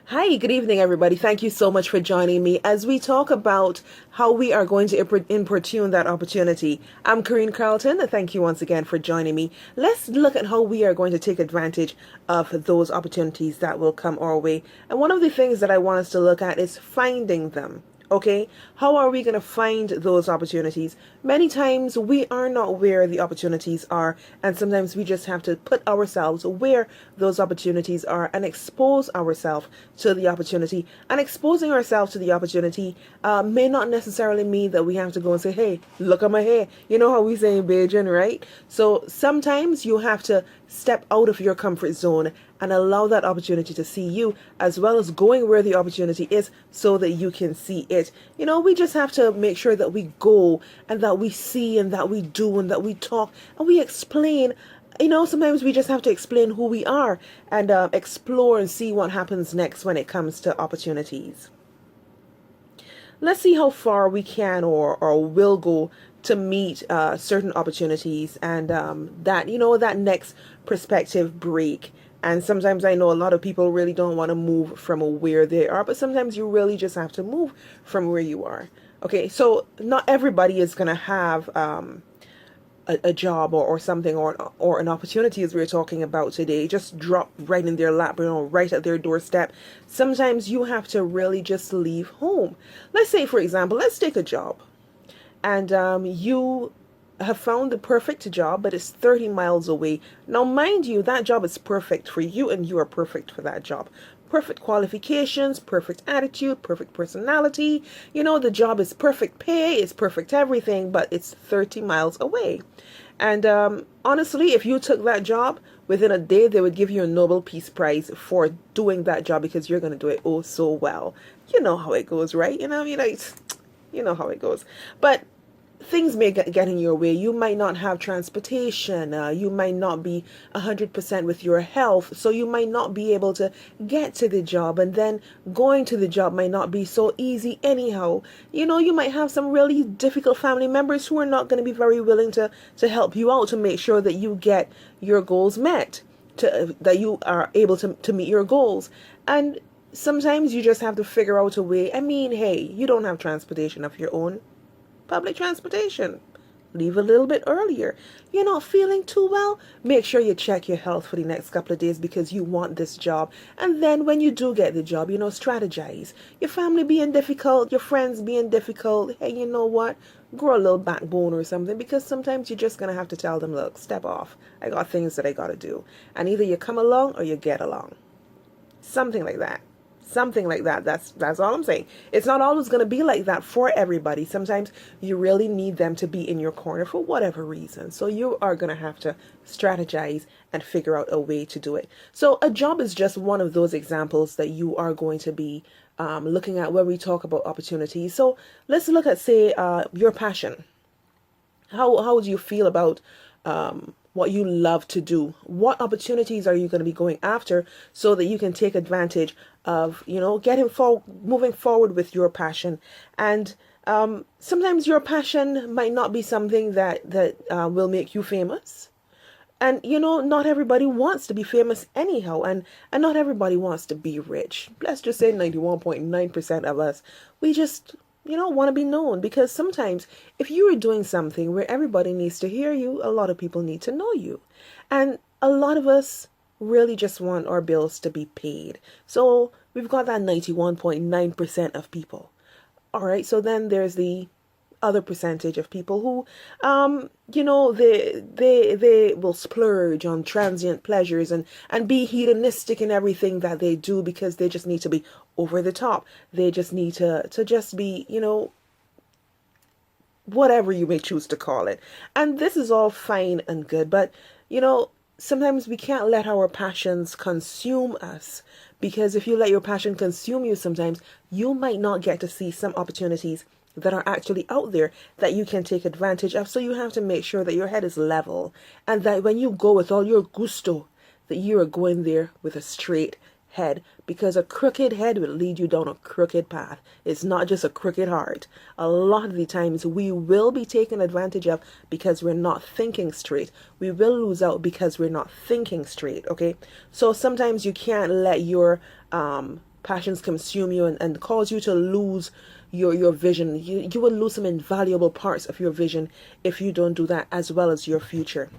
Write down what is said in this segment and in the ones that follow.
Hi, good evening, everybody. Thank you so much for joining me as we talk about how we are going to importune that opportunity. I'm Kareen Carlton. Thank you once again for joining me. Let's look at how we are going to take advantage of those opportunities that will come our way. And one of the things that I want us to look at is finding them. Okay, how are we going to find those opportunities? Many times we are not where the opportunities are, and sometimes we just have to put ourselves where those opportunities are and expose ourselves to the opportunity. And exposing ourselves to the opportunity may not necessarily mean that we have to go and say, hey, look at my hair. You know how we say in Beijing, right? So sometimes you have to step out of your comfort zone and allow that opportunity to see you, as well as going where the opportunity is so that you can see it. We just have to make sure that we go and that we see and that we do and that we talk and we explain. Sometimes we just have to explain who we are and explore and see what happens next when it comes to opportunities. Let's see how far we can or will go to meet certain opportunities and that next perspective break. And sometimes I know a lot of people really don't want to move from where they are, but sometimes you really just have to move from where you are. Okay, so not everybody is going to have a job or something or an opportunity as we're talking about today just drop right in their lap, right at their doorstep. Sometimes you have to really just leave home. Let's say, for example, let's take a job and you have found the perfect job, but it's 30 miles away. Now, mind you, that job is perfect for you and you are perfect for that job. Perfect qualifications, perfect attitude, perfect personality. The job is perfect pay, it's perfect everything, but it's 30 miles away. And honestly, if you took that job, within a day, they would give you a Nobel Peace Prize for doing that job because you're going to do it oh so well. You know how it goes, right? You know how it goes. But things may get in your way. You might not have transportation. You might not be 100% with your health. So you might not be able to get to the job. And then going to the job might not be so easy anyhow. You might have some really difficult family members who are not going to be very willing to help you out to make sure that you get your goals met, that you are able to meet your goals. And sometimes you just have to figure out a way. I mean, hey, you don't have transportation of your own. Public transportation. Leave a little bit earlier. You're not feeling too well? Make sure you check your health for the next couple of days because you want this job. And then when you do get the job, strategize. Your family being difficult, your friends being difficult. Hey, you know what? Grow a little backbone or something because sometimes you're just going to have to tell them, look, step off. I got things that I got to do. And either you come along or you get along. Something like that. Something like that. That's all I'm saying. It's not always going to be like that for everybody. Sometimes you really need them to be in your corner for whatever reason. So you are going to have to strategize and figure out a way to do it. So a job is just one of those examples that you are going to be looking at when we talk about opportunities. So let's look at, say, your passion. How do you feel about what you love to do? What opportunities are you going to be going after so that you can take advantage of, moving forward with your passion? And sometimes your passion might not be something that will make you famous. And, not everybody wants to be famous anyhow. And not everybody wants to be rich. Let's just say 91.9% of us, we just want to be known, because sometimes if you are doing something where everybody needs to hear you, a lot of people need to know you. And a lot of us really just want our bills to be paid. So we've got that 91.9% of people. All right. So then there's the other percentage of people who, they will splurge on transient pleasures and be hedonistic in everything that they do because they just need to be over the top. They just need to just be, whatever you may choose to call it. And this is all fine and good, but, sometimes we can't let our passions consume us, because if you let your passion consume you, sometimes you might not get to see some opportunities that are actually out there that you can take advantage of. So you have to make sure that your head is level and that when you go with all your gusto, that you are going there with a straight head, because a crooked head will lead you down a crooked path. It's not just a crooked heart. A lot of the times we will be taken advantage of because we're not thinking straight. We will lose out because we're not thinking straight. Okay, so sometimes you can't let your passions consume you and cause you to lose your vision. You will lose some invaluable parts of your vision if you don't do that, as well as your future.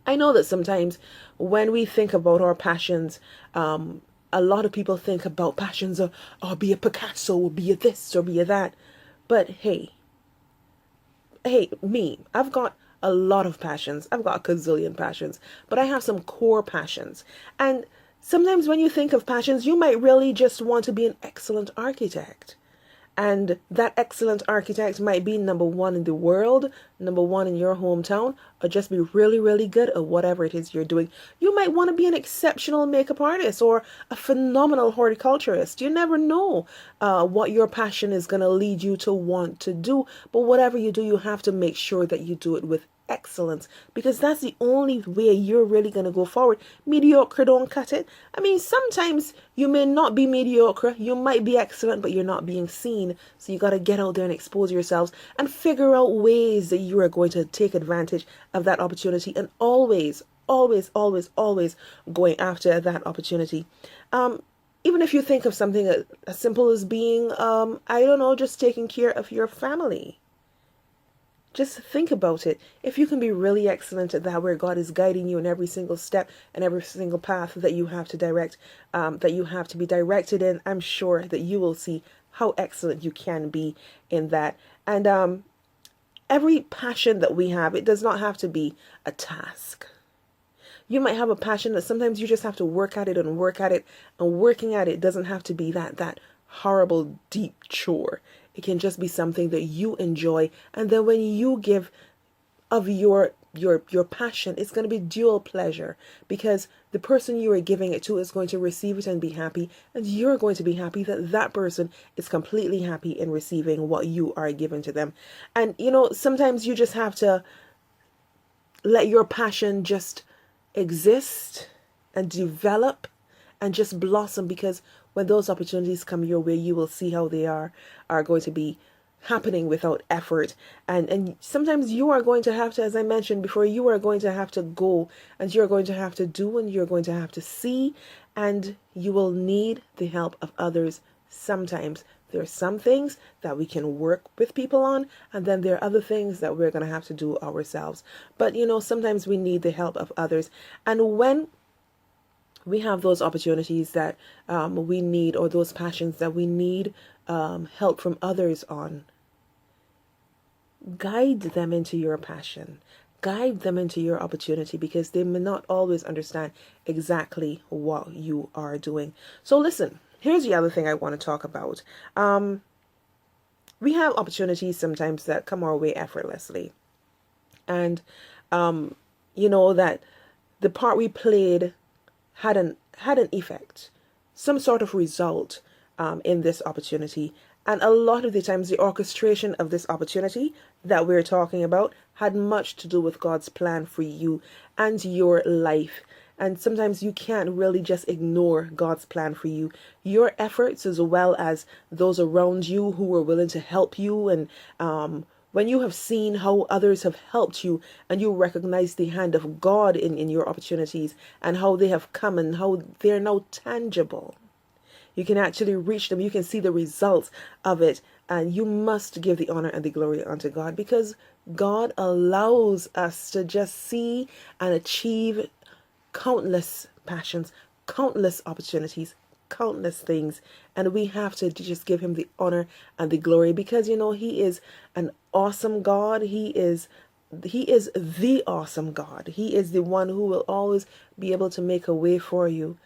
I know that sometimes when we think about our passions, a lot of people think about passions of, oh, be a Picasso, or be a this, or be a that. But me, I've got a lot of passions. I've got a gazillion passions, but I have some core passions. And sometimes when you think of passions, you might really just want to be an excellent architect. And that excellent architect might be number one in the world, number one in your hometown, or just be really, really good at whatever it is you're doing. You might want to be an exceptional makeup artist or a phenomenal horticulturist. You never know what your passion is going to lead you to want to do. But whatever you do, you have to make sure that you do it with excellence, because that's the only way you're really going to go forward. Mediocre don't cut it. I mean, sometimes you may not be mediocre, you might be excellent, but you're not being seen. So you got to get out there and expose yourselves and figure out ways that you are going to take advantage of that opportunity, and always going after that opportunity. Even if you think of something as simple as being I don't know, just taking care of your family. Just think about it. If you can be really excellent at that, where God is guiding you in every single step and every single path that you have to direct, that you have to be directed in, I'm sure that you will see how excellent you can be in that. And every passion that we have, it does not have to be a task. You might have a passion that sometimes you just have to work at it and work at it, and working at it doesn't have to be that horrible deep chore. It can just be something that you enjoy, and then when you give of your passion, it's going to be dual pleasure, because the person you are giving it to is going to receive it and be happy, and you're going to be happy that that person is completely happy in receiving what you are giving to them. And sometimes you just have to let your passion just exist and develop and just blossom, because when those opportunities come your way, you will see how they are going to be happening without effort. And sometimes you are going to have to, as I mentioned before, you are going to have to go, and you're going to have to do, and you're going to have to see, and you will need the help of others. Sometimes there are some things that we can work with people on, and then there are other things that we're going to have to do ourselves. But sometimes we need the help of others. And when we have those opportunities that we need, or those passions that we need help from others on, guide them into your passion, guide them into your opportunity, because they may not always understand exactly what you are doing. So listen, here's the other thing I want to talk about. We have opportunities sometimes that come our way effortlessly, and that the part we played had an effect, some sort of result in this opportunity. And a lot of the times, the orchestration of this opportunity that we're talking about had much to do with God's plan for you and your life. And sometimes you can't really just ignore God's plan for you. Your efforts, as well as those around you who were willing to help you, and when you have seen how others have helped you, and you recognize the hand of God in your opportunities, and how they have come and how they're now tangible, you can actually reach them. You can see the results of it. And you must give the honor and the glory unto God, because God allows us to just see and achieve countless passions, countless opportunities, countless things, and we have to just give him the honor and the glory, because he is an awesome God. He is the awesome God. He is the one who will always be able to make a way for you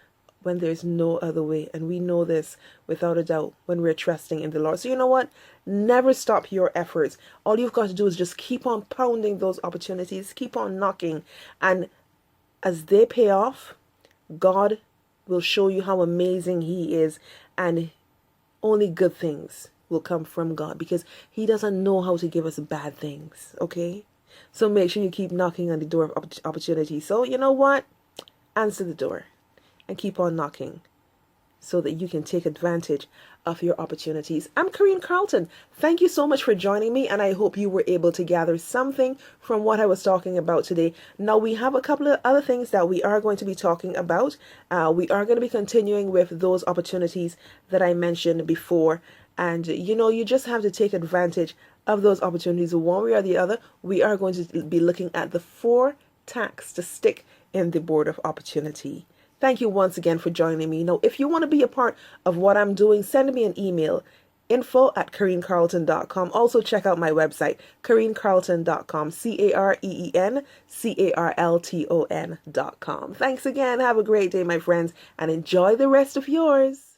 when there's no other way, and we know this without a doubt when we're trusting in the Lord. So you know what? Never stop your efforts. All you've got to do is just keep on pounding those opportunities, keep on knocking, and as they pay off, God will show you how amazing he is, and only good things will come from God, because he doesn't know how to give us bad things, okay? So make sure you keep knocking on the door of opportunity. So you know what? Answer the door and keep on knocking. so that you can take advantage of your opportunities. I'm Kareen Carlton. Thank you so much for joining me, and I hope you were able to gather something from what I was talking about today. Now, we have a couple of other things that we are going to be talking about. We are going to be continuing with those opportunities that I mentioned before. And, you just have to take advantage of those opportunities one way or the other. We are going to be looking at the 4 tacks to stick in the board of opportunity. Thank you once again for joining me. Now, if you want to be a part of what I'm doing, send me an email, info@kareencarlton.com. Also, check out my website, kareencarlton.com, KareenCarlton.com. Thanks again. Have a great day, my friends, and enjoy the rest of yours.